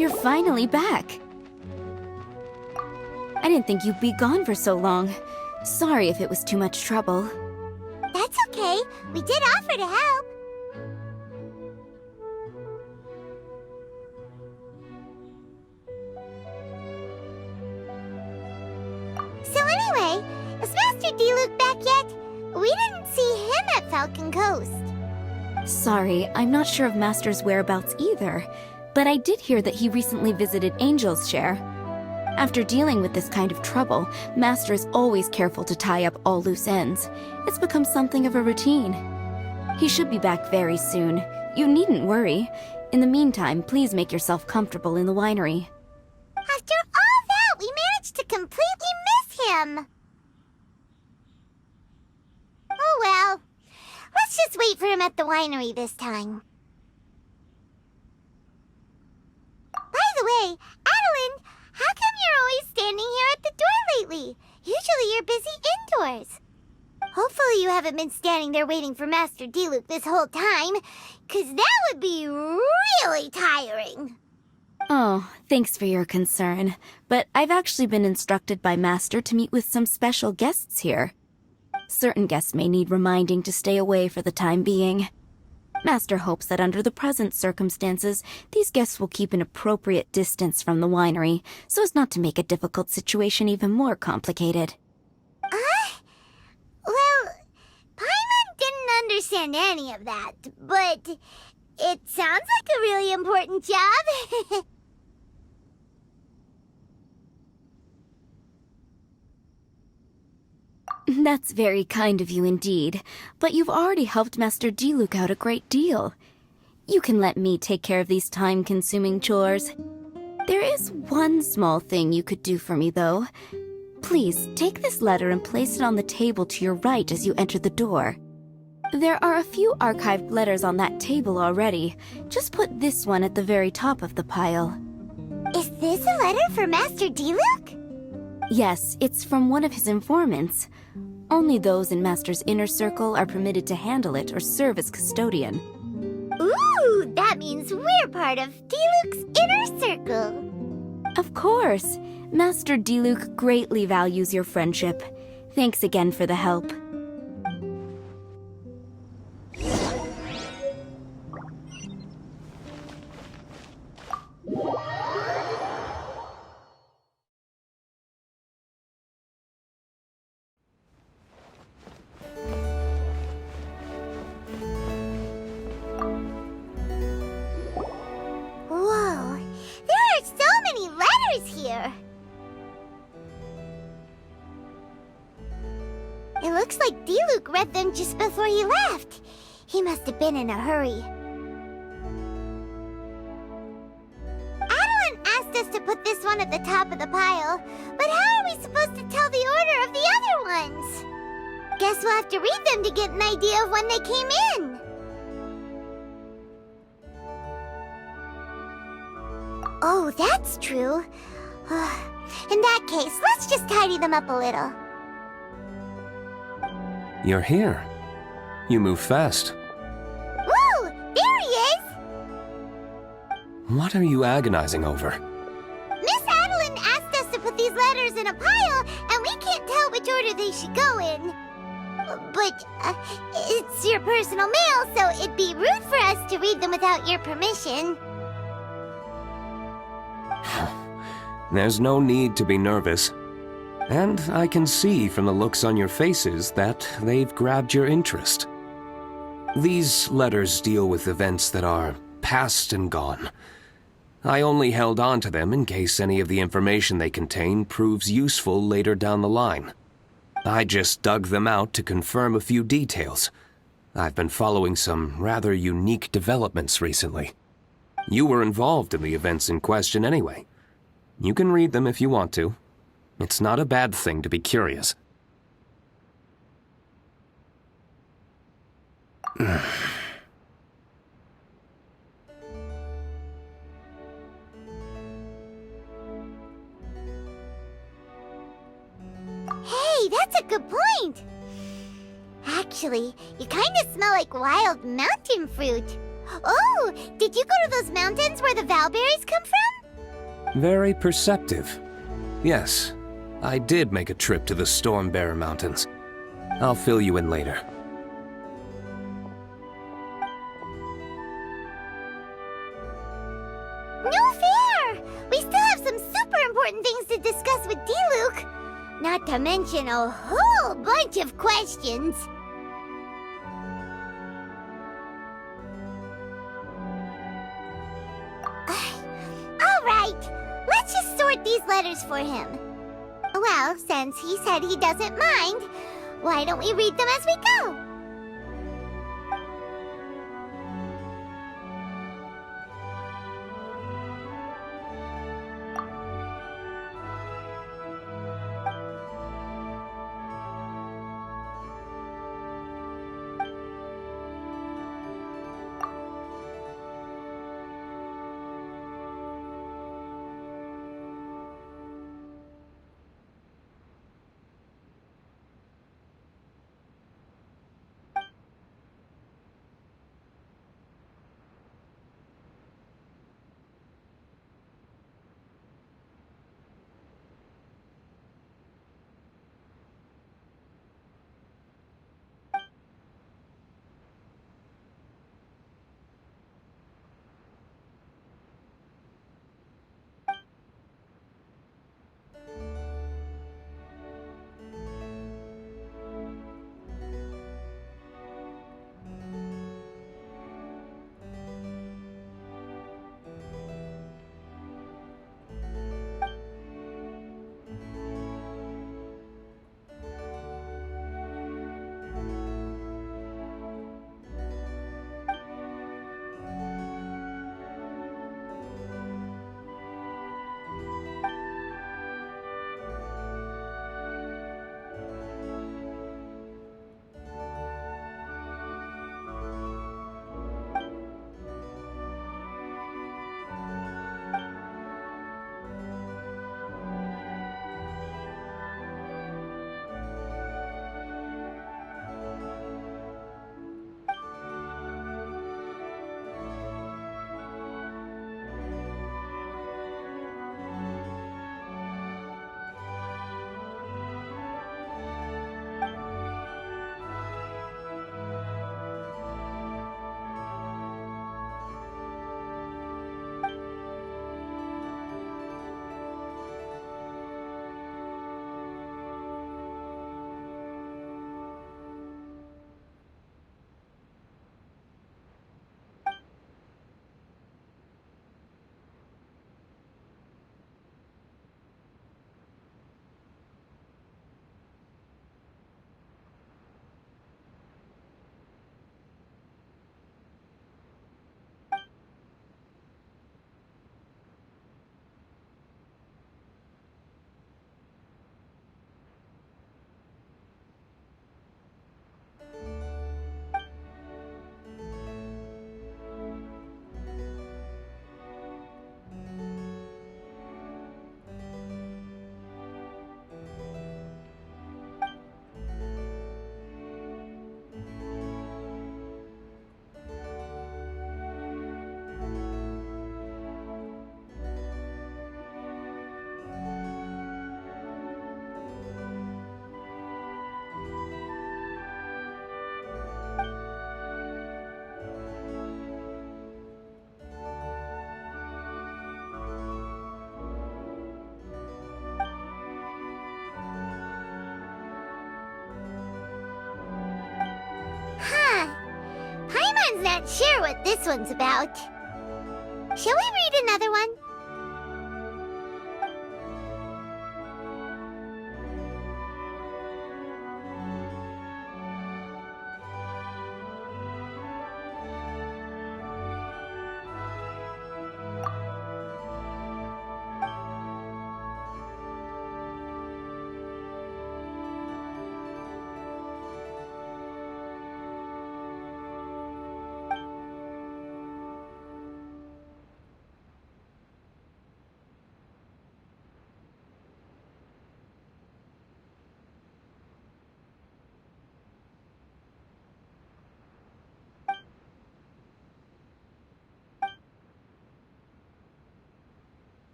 You're finally back. I didn't think you'd be gone for so long. Sorry if it was too much trouble. That's okay. We did offer to help. So anyway, is Master D-Luke back yet? We didn't see him at Falcon Coast. Sorry, I'm not sure of Master's whereabouts either, but I did hear that he recently visited Angel's Share. After dealing with this kind of trouble, Master is always careful to tie up all loose ends. It's become something of a routine. He should be back very soon. You needn't worry. In the meantime, please make yourself comfortable in the winery. After all that, we managed to completely miss him. Oh well. Let's just wait for him at the winery this time. By the way, Adeline, how come you're always standing here at the door lately? Usually you're busy indoors. Hopefully you haven't been standing there waiting for Master D-Luke this whole time, 'cause that would be really tiring. Oh, thanks for your concern. But I've actually been instructed by Master to meet with some special guests here. Certain guests may need reminding to stay away for the time being. Master hopes that under the present circumstances, these guests will keep an appropriate distance from the winery, so as not to make a difficult situation even more complicated. Well, Paimon didn't understand any of that, but it sounds like a really important job. That's very kind of you indeed, but you've already helped Master D-Luke out a great deal. You can let me take care of these time-consuming chores. There is one small thing you could do for me, though. Please, take this letter and place it on the table to your right as you enter the door. There are a few archived letters on that table already. Just put this one at the very top of the pile. Is this a letter for Master D-Luke? Yes, it's from one of his informants. Only those in Master's inner circle are permitted to handle it or serve as custodian. Ooh, that means we're part of D-Luke's inner circle. Of course. Master D-Luke greatly values your friendship. Thanks again for the help. Whoa, there are so many letters here. It looks like D-Luke read them just before he left. He must have been in a hurry. Adeline asked us to put this one at the top of the pile, but how are we supposed to tell the order of the other ones? Guess we'll have to read them to get an idea of when they came in. Oh, that's true. In that case, let's just tidy them up a little. You're here. You move fast. Woo! There he is! What are you agonizing over? Miss Adeline asked us to put these letters in a pile, and we can't tell which order they should go in. But, it's your personal mail, so it'd be rude for us to read them without your permission. There's no need to be nervous. And I can see from the looks on your faces that they've grabbed your interest. These letters deal with events that are past and gone. I only held on to them in case any of the information they contain proves useful later down the line. I just dug them out to confirm a few details. I've been following some rather unique developments recently. You were involved in the events in question anyway. You can read them if you want to. It's not a bad thing to be curious. Hey, that's a good point. Actually, you kind of smell like wild mountain fruit. Oh, did you go to those mountains where the valberries come from? Very perceptive. Yes, I did make a trip to the Stormbearer Mountains. I'll fill you in later. No fair! We still have some super important things to discuss with D-Luke. Not to mention a whole bunch of questions. Alright, let's just sort these letters for him. Well, since he said he doesn't mind, why don't we read them as we go? Not sure what this one's about. Shall we read another one?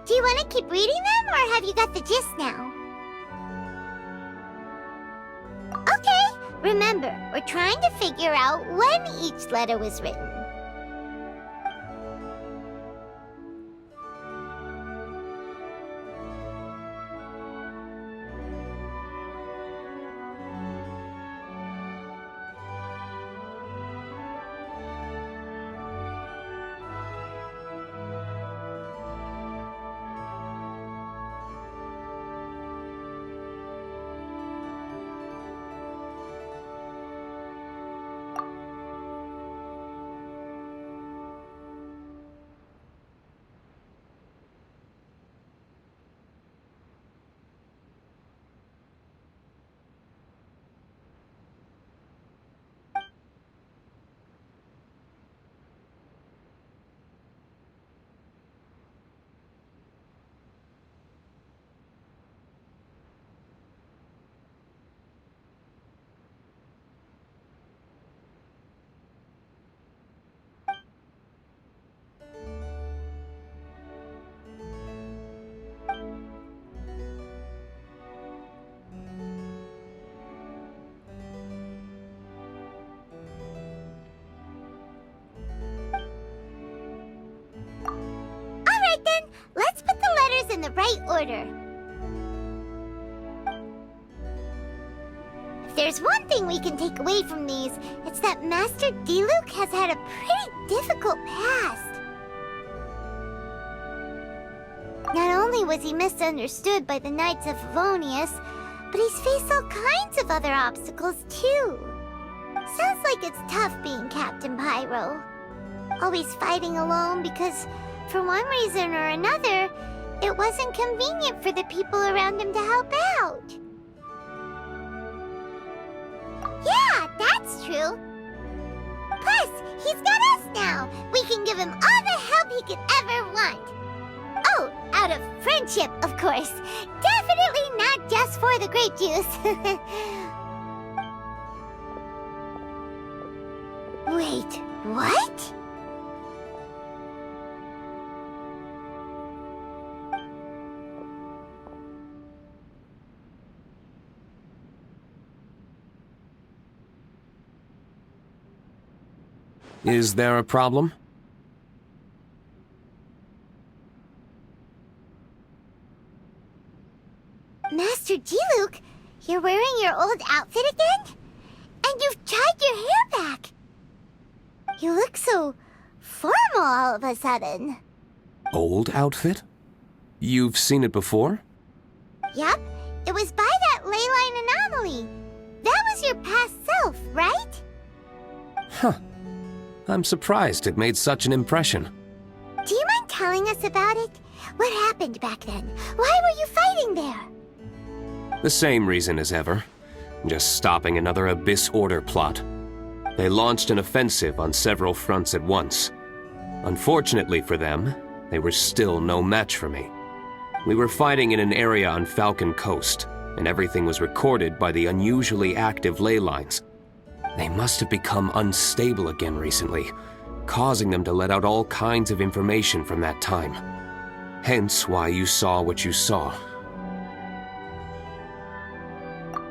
Do you want to keep reading them, or have you got the gist now? Okay, remember, we're trying to figure out when each letter was written. Alright then, let's put the letters in the right order. If there's one thing we can take away from these, it's that Master Diluc has had a pretty difficult past. Not only was he misunderstood by the Knights of Favonius, but he's faced all kinds of other obstacles too. Sounds like it's tough being Captain Pyro. Always fighting alone because, for one reason or another, it wasn't convenient for the people around him to help out. Yeah, that's true. Plus, he's got us now. We can give him all the help he could ever want. Oh, out of friendship, of course. Definitely not just for the grape juice. Wait, what? Is there a problem? Master Diluc, you're wearing your old outfit again? And you've tied your hair back. You look so formal all of a sudden. Old outfit? You've seen it before? Yep, it was by that ley line anomaly. That was your past self, right? Huh. I'm surprised it made such an impression. Do you mind telling us about it? What happened back then? Why were you fighting there? The same reason as ever. Just stopping another Abyss Order plot. They launched an offensive on several fronts at once. Unfortunately for them, they were still no match for me. We were fighting in an area on Falcon Coast, and everything was recorded by the unusually active ley lines. They must have become unstable again recently, causing them to let out all kinds of information from that time. Hence why you saw what you saw.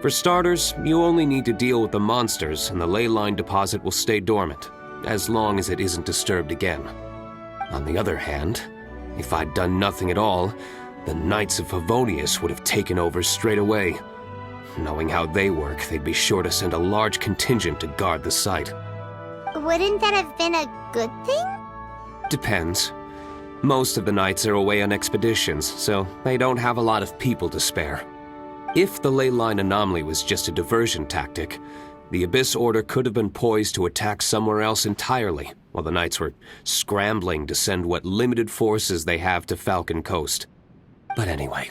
For starters, you only need to deal with the monsters and the ley line deposit will stay dormant, as long as it isn't disturbed again. On the other hand, if I'd done nothing at all, the Knights of Favonius would have taken over straight away. Knowing how they work, they'd be sure to send a large contingent to guard the site. Wouldn't that have been a good thing? Depends. Most of the Knights are away on expeditions, so they don't have a lot of people to spare. If the ley line anomaly was just a diversion tactic, the Abyss Order could have been poised to attack somewhere else entirely, while the Knights were scrambling to send what limited forces they have to Falcon Coast. But anyway,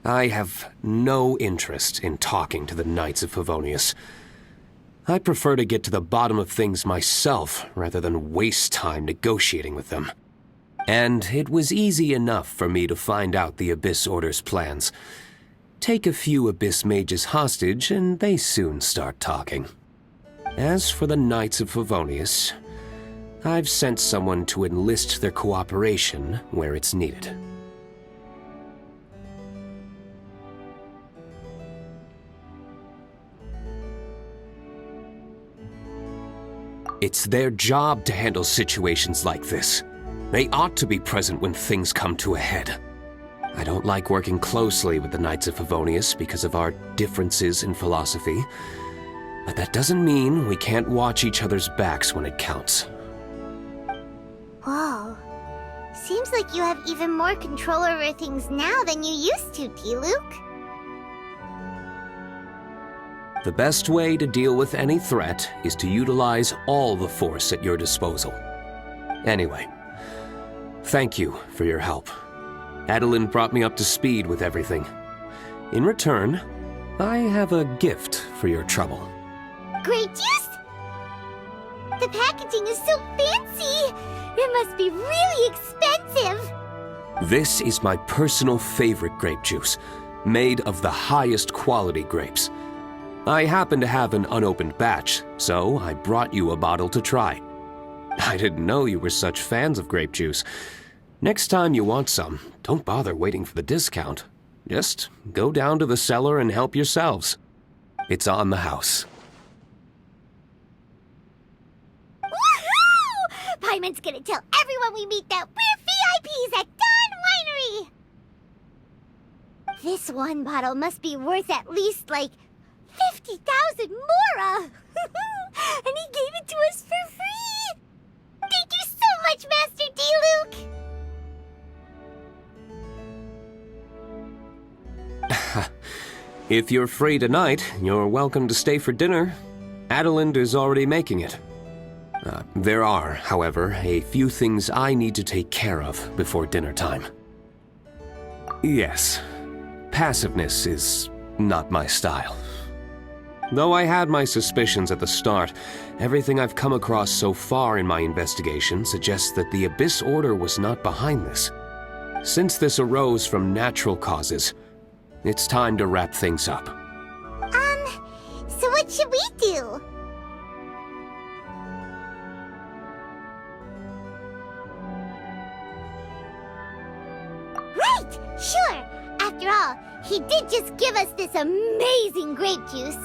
I have no interest in talking to the Knights of Favonius. I prefer to get to the bottom of things myself rather than waste time negotiating with them. And it was easy enough for me to find out the Abyss Order's plans. Take a few Abyss Mages hostage and they soon start talking. As for the Knights of Favonius, I've sent someone to enlist their cooperation where it's needed. It's their job to handle situations like this. They ought to be present when things come to a head. I don't like working closely with the Knights of Favonius because of our differences in philosophy, but that doesn't mean we can't watch each other's backs when it counts. Whoa. Seems like you have even more control over things now than you used to, Diluc. The best way to deal with any threat is to utilize all the force at your disposal. Anyway, thank you for your help. Adeline brought me up to speed with everything. In return, I have a gift for your trouble. Grape juice? The packaging is so fancy! It must be really expensive! This is my personal favorite grape juice, made of the highest quality grapes. I happen to have an unopened batch, so I brought you a bottle to try. I didn't know you were such fans of grape juice. Next time you want some, don't bother waiting for the discount. Just go down to the cellar and help yourselves. It's on the house. Woohoo! Paimon's gonna tell everyone we meet that we're VIPs at Dawn Winery! This one bottle must be worth at least, like, 50,000 mora! And he gave it to us for free! Thank you so much, Master Diluc! If you're free tonight, you're welcome to stay for dinner. Adeline is already making it. There are, however, a few things I need to take care of before dinner time. Yes, passiveness is not my style. Though I had my suspicions at the start, everything I've come across so far in my investigation suggests that the Abyss Order was not behind this. Since this arose from natural causes, it's time to wrap things up. So what should we do? Right! Sure! After all, he did just give us this amazing grape juice.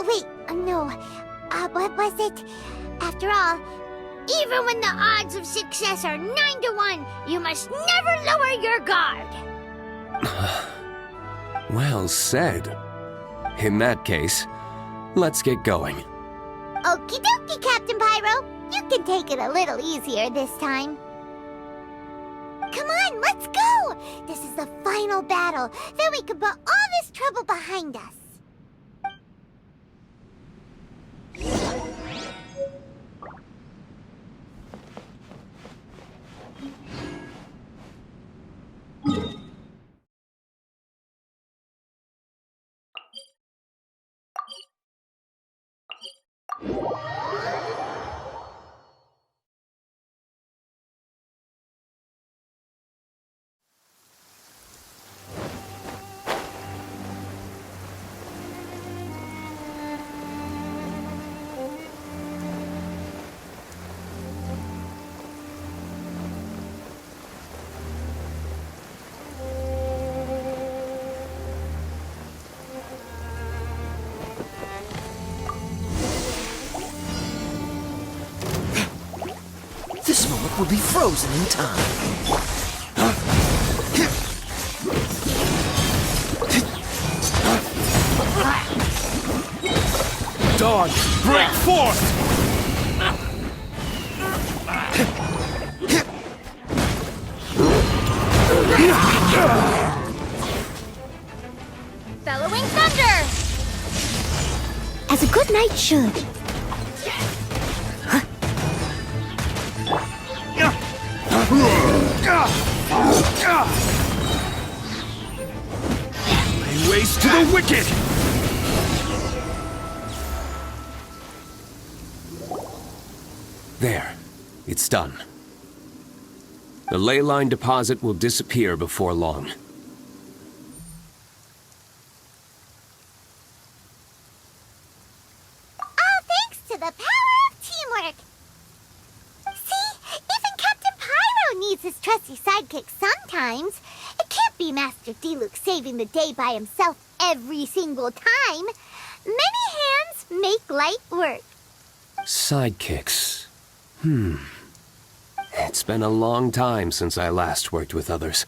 Wait, no. What was it? After all, even when the odds of success are 9 to 1, you must never lower your guard. Well said. In that case, let's get going. Okie dokie, Captain Pyro. You can take it a little easier this time. Come on, let's go! This is the final battle. Then we can put all this trouble behind us. This moment will be frozen in time. Dawn, break forth! Bellowing thunder! As a good knight should. Lay waste to the wicked! There, it's done. The ley line deposit will disappear before long. All thanks to the power of teamwork. See, even Captain Pyro needs his trusty sidekick sometimes. It can't be Master Diluc saving the day by himself every single time. Many hands make light work. Sidekicks. It's been a long time since I last worked with others.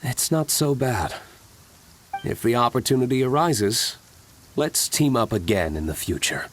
It's not so bad. If the opportunity arises, let's team up again in the future.